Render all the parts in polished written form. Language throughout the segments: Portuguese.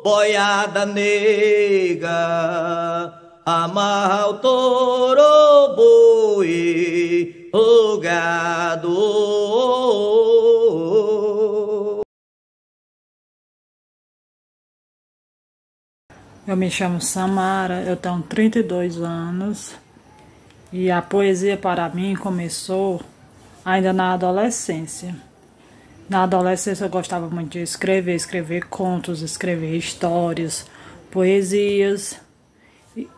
boiada negra, amarra o touro, o boi, o gado. Eu me chamo Samara, eu tenho 32 anos e a poesia para mim começou ainda na adolescência. Na adolescência eu gostava muito de escrever contos, escrever histórias, poesias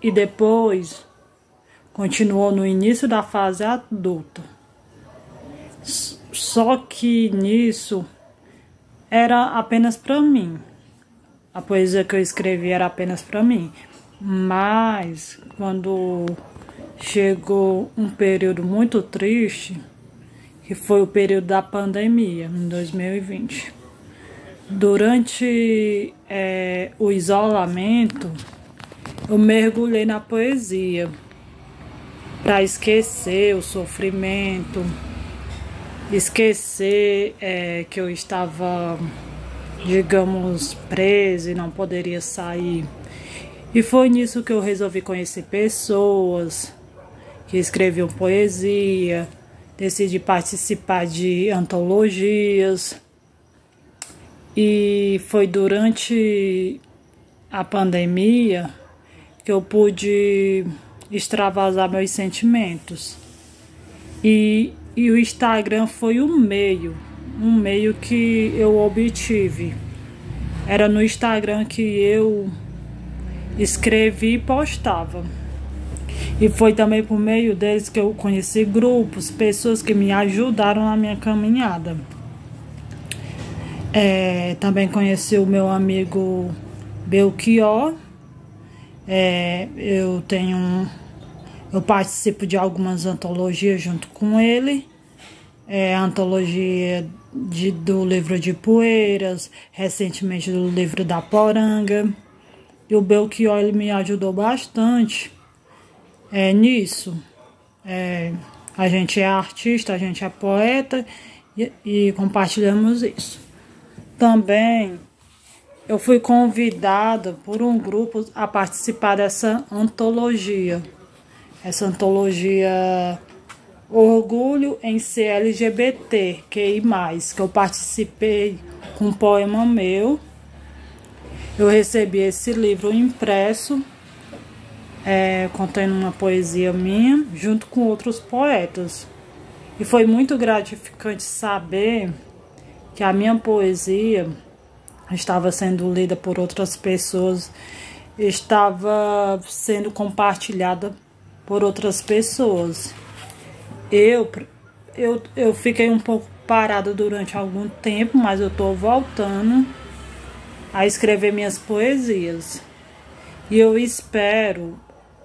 e depois continuou no início da fase adulta. Só que nisso era apenas para mim. A poesia que eu escrevi era apenas para mim. Mas quando chegou um período muito triste, que foi o período da pandemia, em 2020. Durante o isolamento, eu mergulhei na poesia para esquecer o sofrimento, esquecer que eu estava, digamos, preso e não poderia sair. E foi nisso que eu resolvi conhecer pessoas que escreviam poesia, decidi participar de antologias e foi durante a pandemia que eu pude extravasar meus sentimentos. E o Instagram foi um meio que eu obtive. Era no Instagram que eu escrevi e postava. E foi também por meio deles que eu conheci grupos, pessoas que me ajudaram na minha caminhada. Também conheci o meu amigo Belchior. Eu participo de algumas antologias junto com ele. A antologia do livro de Poeiras, recentemente do livro da Poranga. E o Belchior ele me ajudou bastante nisso. A gente é artista, a gente é poeta e compartilhamos isso. Também eu fui convidada por um grupo a participar dessa antologia. Essa antologia Orgulho em Ser LGBT, que eu participei com um poema meu. Eu recebi esse livro impresso, contendo uma poesia minha, junto com outros poetas. E foi muito gratificante saber que a minha poesia estava sendo lida por outras pessoas, estava sendo compartilhada por outras pessoas. Eu fiquei um pouco parada durante algum tempo, mas eu estou voltando a escrever minhas poesias. E eu espero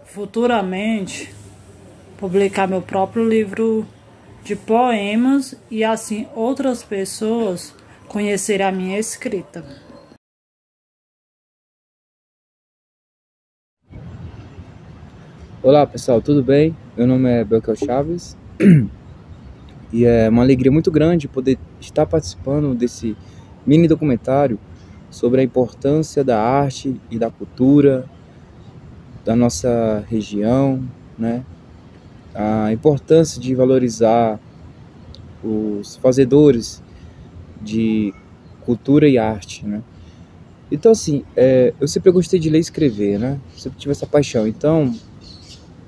futuramente publicar meu próprio livro de poemas e assim outras pessoas conhecerem a minha escrita. Olá pessoal, tudo bem? Meu nome é Belchior Chaves e é uma alegria muito grande poder estar participando desse mini documentário sobre a importância da arte e da cultura da nossa região, né? A importância de valorizar os fazedores de cultura e arte, né? Então assim, eu sempre gostei de ler e escrever, né? Sempre tive essa paixão. Então,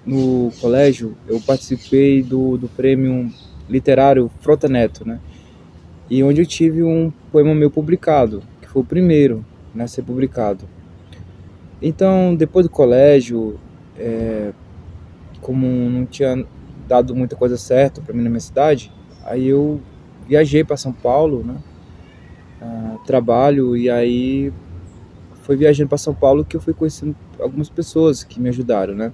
no colégio, eu participei do prêmio literário Frota Neto, né? E onde eu tive um poema meu publicado, que foi o primeiro, né, a ser publicado. Então, depois do colégio, como não tinha dado muita coisa certa para mim na minha cidade, aí eu viajei para São Paulo, né? Trabalho, e aí foi viajando para São Paulo que eu fui conhecendo algumas pessoas que me ajudaram, né,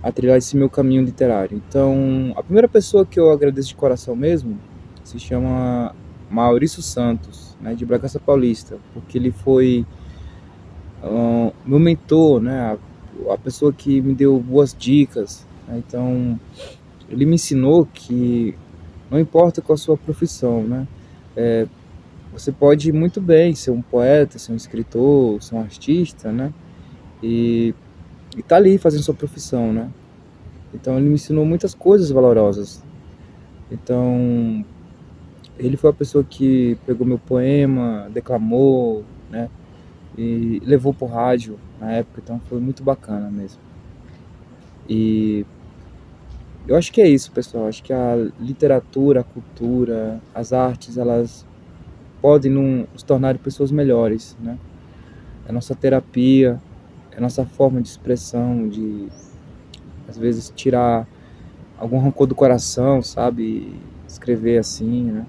a trilhar esse meu caminho literário. Então, a primeira pessoa que eu agradeço de coração mesmo se chama Maurício Santos, né, de Bragança Paulista, porque ele foi meu mentor, né, a pessoa que me deu boas dicas, né? Então, ele me ensinou que não importa qual a sua profissão, né, você pode muito bem ser um poeta, ser um escritor, ser um artista, né? E tá ali fazendo sua profissão, né? Então ele me ensinou muitas coisas valorosas. Então ele foi a pessoa que pegou meu poema, declamou, né? E levou pro rádio na época, então foi muito bacana mesmo. E eu acho que é isso, pessoal. Acho que a literatura, a cultura, as artes, elas podem nos tornar pessoas melhores, né? É a nossa terapia, é a nossa forma de expressão, de às vezes tirar algum rancor do coração, sabe? Escrever assim, né?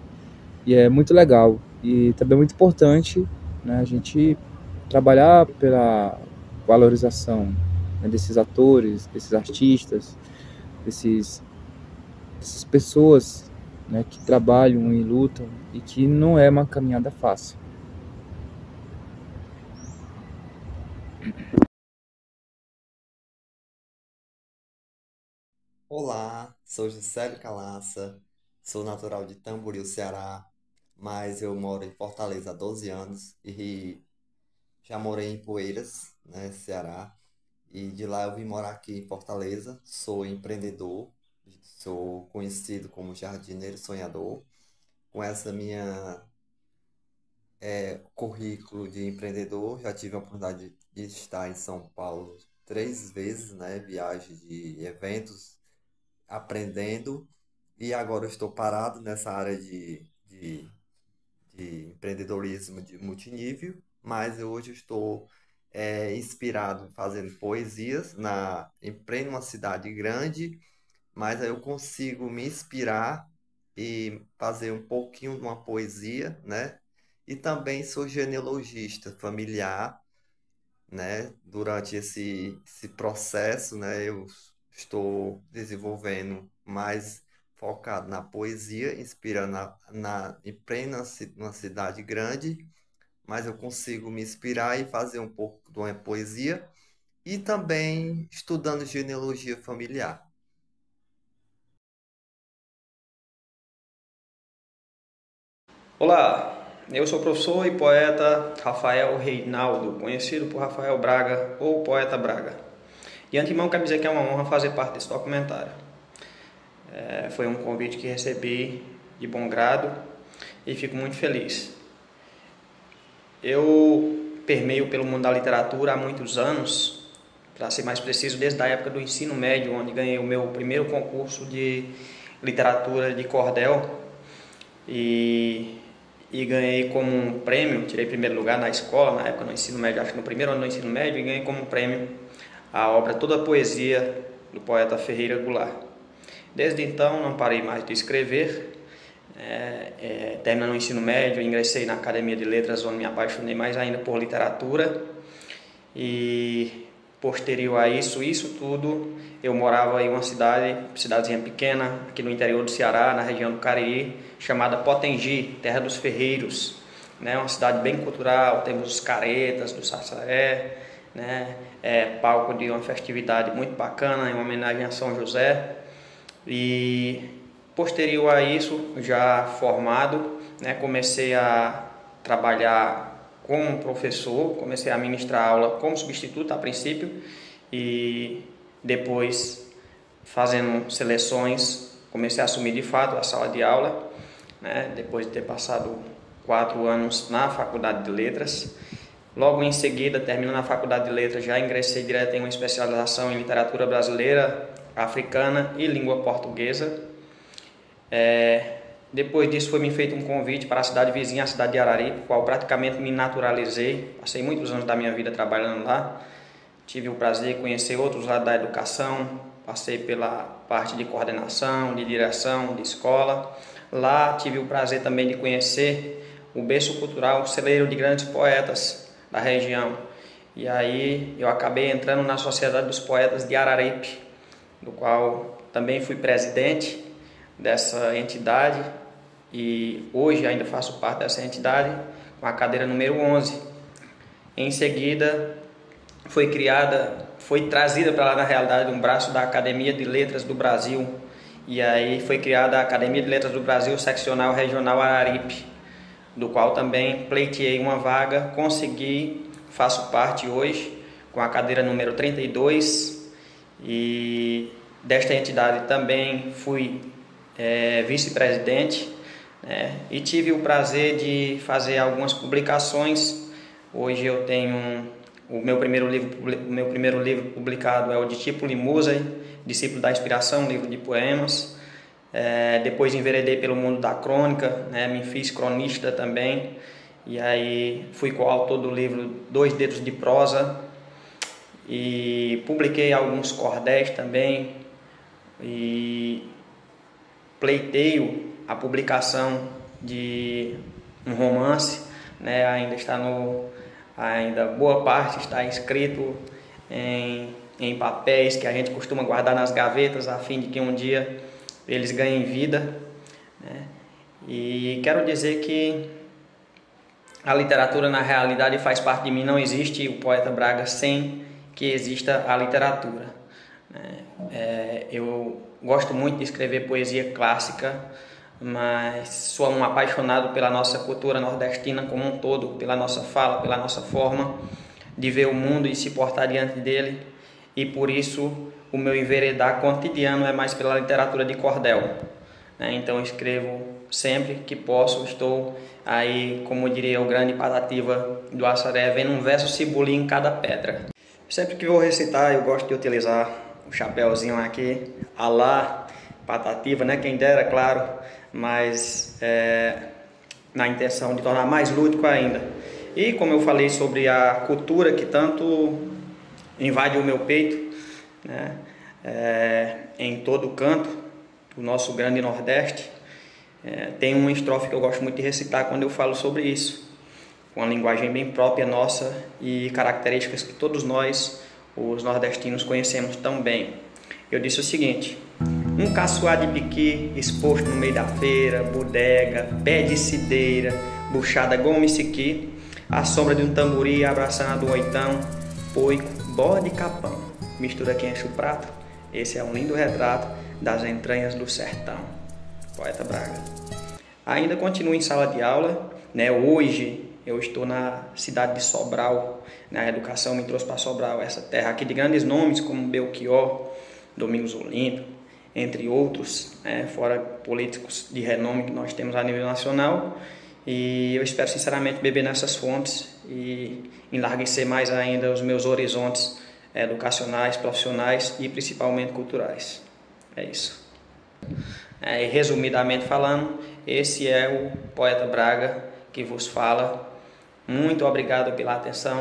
E é muito legal. E também é muito importante, né, a gente trabalhar pela valorização, né, desses atores, desses artistas, dessas pessoas, né, que trabalham e lutam e que não é uma caminhada fácil. Olá, sou Juscelio Calaça, sou natural de Tamboril, Ceará, mas eu moro em Fortaleza há 12 anos e já morei em Poeiras, né, Ceará, e de lá eu vim morar aqui em Fortaleza. Sou empreendedor, sou conhecido como jardineiro sonhador. Com essa minha currículo de empreendedor, já tive a oportunidade de estar em São Paulo 3 vezes, né, viagem de eventos, aprendendo, e agora eu estou parado nessa área de empreendedorismo de multinível, mas hoje eu estou inspirado fazendo poesias em plena uma cidade grande, mas aí eu consigo me inspirar e fazer um pouquinho de uma poesia, né? E também sou genealogista familiar, né? Durante esse processo, né? Eu estou desenvolvendo mais focado na poesia, inspirando em plena uma cidade grande, mas eu consigo me inspirar e fazer um pouco de uma poesia e também estudando genealogia familiar. Olá, eu sou o professor e poeta Rafael Reinaldo, conhecido por Rafael Braga ou Poeta Braga. De antemão, quero dizer que é uma honra fazer parte desse documentário. Foi um convite que recebi de bom grado e fico muito feliz. Eu permeio pelo mundo da literatura há muitos anos, para ser mais preciso, desde a época do ensino médio, onde ganhei o meu primeiro concurso de literatura de cordel e ganhei como um prêmio, tirei primeiro lugar na escola, na época no ensino médio, acho que no primeiro ano do ensino médio, e ganhei como um prêmio a obra Toda a Poesia do poeta Ferreira Goulart. Desde então não parei mais de escrever. Terminando o ensino médio, ingressei na Academia de Letras, onde me apaixonei mais ainda por literatura, e posterior a isso tudo, eu morava em uma cidadezinha pequena, aqui no interior do Ceará, na região do Cariri, chamada Potengi, terra dos ferreiros, né? Uma cidade bem cultural, temos os caretas do Sassaré, né? Palco de uma festividade muito bacana, em homenagem a São José. E posterior a isso, já formado, né, comecei a trabalhar como professor, comecei a ministrar aula como substituto a princípio e depois, fazendo seleções, comecei a assumir de fato a sala de aula, né, depois de ter passado 4 anos na Faculdade de Letras. Logo em seguida, terminando a Faculdade de Letras, já ingressei direto em uma especialização em literatura brasileira, africana e língua portuguesa. Depois disso foi me feito um convite para a cidade vizinha, a cidade de Araripe, qual praticamente me naturalizei. Passei muitos anos da minha vida trabalhando lá. Tive o prazer de conhecer outros lados da educação, passei pela parte de coordenação, de direção, de escola. Lá tive o prazer também de conhecer o berço cultural, o celeiro de grandes poetas da região. E aí eu acabei entrando na Sociedade dos Poetas de Araripe, do qual também fui presidente dessa entidade e hoje ainda faço parte dessa entidade com a cadeira número 11. Em seguida foi trazida para lá, na realidade, um braço da Academia de Letras do Brasil, e aí foi criada a Academia de Letras do Brasil Seccional Regional Araripe, do qual também pleiteei uma vaga, consegui, faço parte hoje com a cadeira número 32 e desta entidade também fui vice-presidente, né? E tive o prazer de fazer algumas publicações. Hoje eu tenho o meu primeiro livro publicado é o Discípulo Musei, Discípulo da Inspiração, um livro de poemas. Depois enveredei pelo mundo da crônica, né? Me fiz cronista também, e aí fui coautor do livro Dois Dedos de Prosa, e publiquei alguns cordéis também, e pleiteio a publicação de um romance, né? Ainda boa parte está escrito em papéis que a gente costuma guardar nas gavetas, a fim de que um dia eles ganhem vida, né? E quero dizer que a literatura na realidade faz parte de mim. Não existe o Poeta Braga sem que exista a literatura, né? Eu gosto muito de escrever poesia clássica, mas sou um apaixonado pela nossa cultura nordestina como um todo, pela nossa fala, pela nossa forma de ver o mundo e se portar diante dele, e por isso o meu enveredar cotidiano é mais pela literatura de cordel, né? Então eu escrevo sempre que posso, estou aí, como diria o grande Patativa do Assaré, vendo um verso cibulim em cada pedra. Sempre que vou recitar eu gosto de utilizar o chapéuzinho aqui, alá Patativa, né? Quem dera, claro, mas na intenção de tornar mais lúdico ainda. E como eu falei sobre a cultura que tanto invade o meu peito, né? Em todo o canto do nosso grande Nordeste, tem uma estrofe que eu gosto muito de recitar quando eu falo sobre isso, com uma linguagem bem própria nossa e características que todos nós, os nordestinos, conhecemos tão bem. Eu disse o seguinte: um caçoar de piqui exposto no meio da feira, bodega, pé de cideira, buchada goma e siqui, à sombra de um tambori abraçando um oitão, poico, bode e capão, mistura que enche o prato. Esse é um lindo retrato das entranhas do sertão. Poeta Braga. Ainda continuo em sala de aula, né? Hoje eu estou na cidade de Sobral, né? A educação me trouxe para Sobral, essa terra aqui de grandes nomes como Belchior, Domingos Olimpo, entre outros, né? Fora políticos de renome que nós temos a nível nacional. E eu espero sinceramente beber nessas fontes e enlarguecer mais ainda os meus horizontes educacionais, profissionais e principalmente culturais. É isso. E resumidamente falando, esse é o Poeta Braga que vos fala. Muito obrigado pela atenção.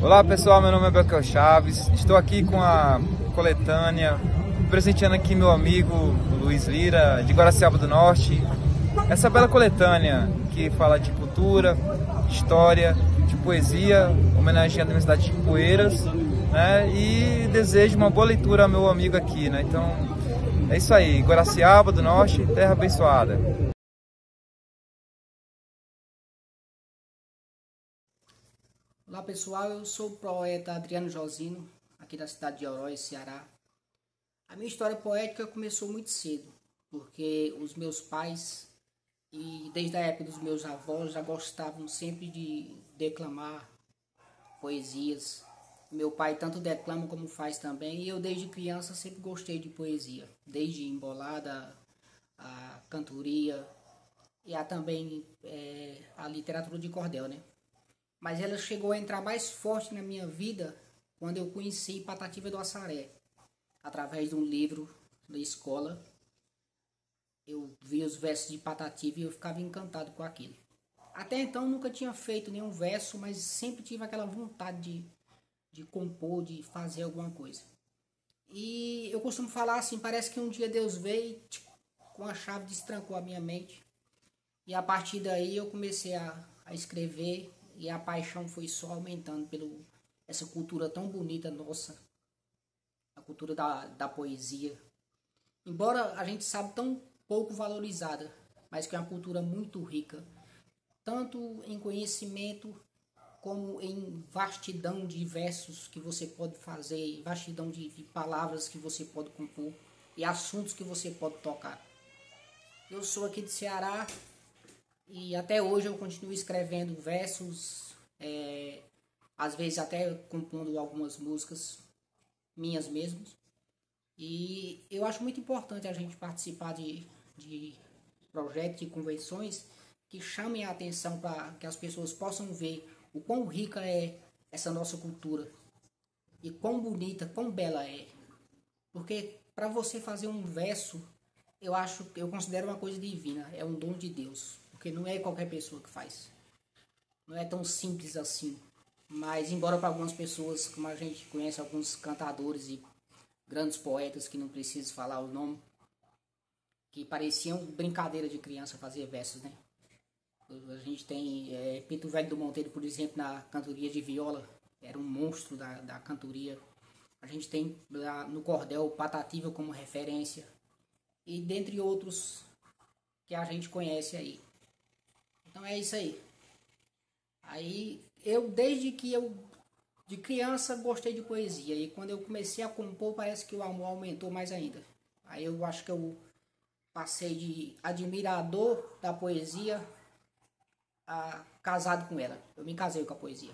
Olá pessoal, meu nome é Belchior Chaves, estou aqui com a coletânea, presenteando aqui meu amigo Luiz Lira, de Guaraciaba do Norte. Essa bela coletânea que fala de cultura, de história, de poesia, homenageando a Universidade de Ipueiras, né? E desejo uma boa leitura ao meu amigo aqui, né? Então é isso aí, Guaraciaba do Norte, terra abençoada. Olá pessoal, eu sou o poeta Adriano Josino, aqui da cidade de Oroz, Ceará. A minha história poética começou muito cedo, porque os meus pais e desde a época dos meus avós já gostavam sempre de declamar poesias. Meu pai tanto declama como faz também, e eu desde criança sempre gostei de poesia, desde embolada, a cantoria e também a literatura de cordel, né? Mas ela chegou a entrar mais forte na minha vida quando eu conheci Patativa do Assaré, através de um livro da escola. Eu vi os versos de Patativa e eu ficava encantado com aquilo. Até então nunca tinha feito nenhum verso, mas sempre tive aquela vontade de compor, de fazer alguma coisa. E eu costumo falar assim, parece que um dia Deus veio com a chave destrancou a minha mente. E a partir daí eu comecei a escrever, e a paixão foi só aumentando pelo essa cultura tão bonita nossa, a cultura da poesia. Embora a gente sabe tão pouco valorizada, mas que é uma cultura muito rica, tanto em conhecimento como em vastidão de versos que você pode fazer, vastidão de palavras que você pode compor. e assuntos que você pode tocar. Eu sou aqui de Ceará e até hoje eu continuo escrevendo versos, às vezes até compondo algumas músicas minhas mesmas. E eu acho muito importante a gente participar de projetos, de convenções que chamem a atenção para que as pessoas possam ver o quão rica é essa nossa cultura e quão bonita, quão bela é. Porque para você fazer um verso, eu considero uma coisa divina, é um dom de Deus, porque não é qualquer pessoa que faz. Não é tão simples assim. Mas embora para algumas pessoas, como a gente conhece alguns cantadores e grandes poetas que não preciso falar o nome, que pareciam brincadeira de criança fazer versos, né? A gente tem Pinto Velho do Monteiro, por exemplo, na cantoria de viola, era um monstro da cantoria. A gente tem no cordel Patativa como referência, e dentre outros que a gente conhece aí. Então é isso aí. Aí desde que eu de criança gostei de poesia, e quando eu comecei a compor parece que o amor aumentou mais ainda. Aí eu acho que eu passei de admirador da poesia a casado com ela. Eu me casei com a poesia.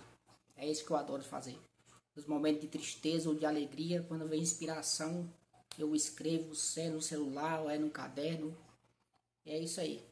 É isso que eu adoro fazer. Nos momentos de tristeza ou de alegria, quando vem inspiração, eu escrevo, se é no celular ou é no caderno. E é isso aí.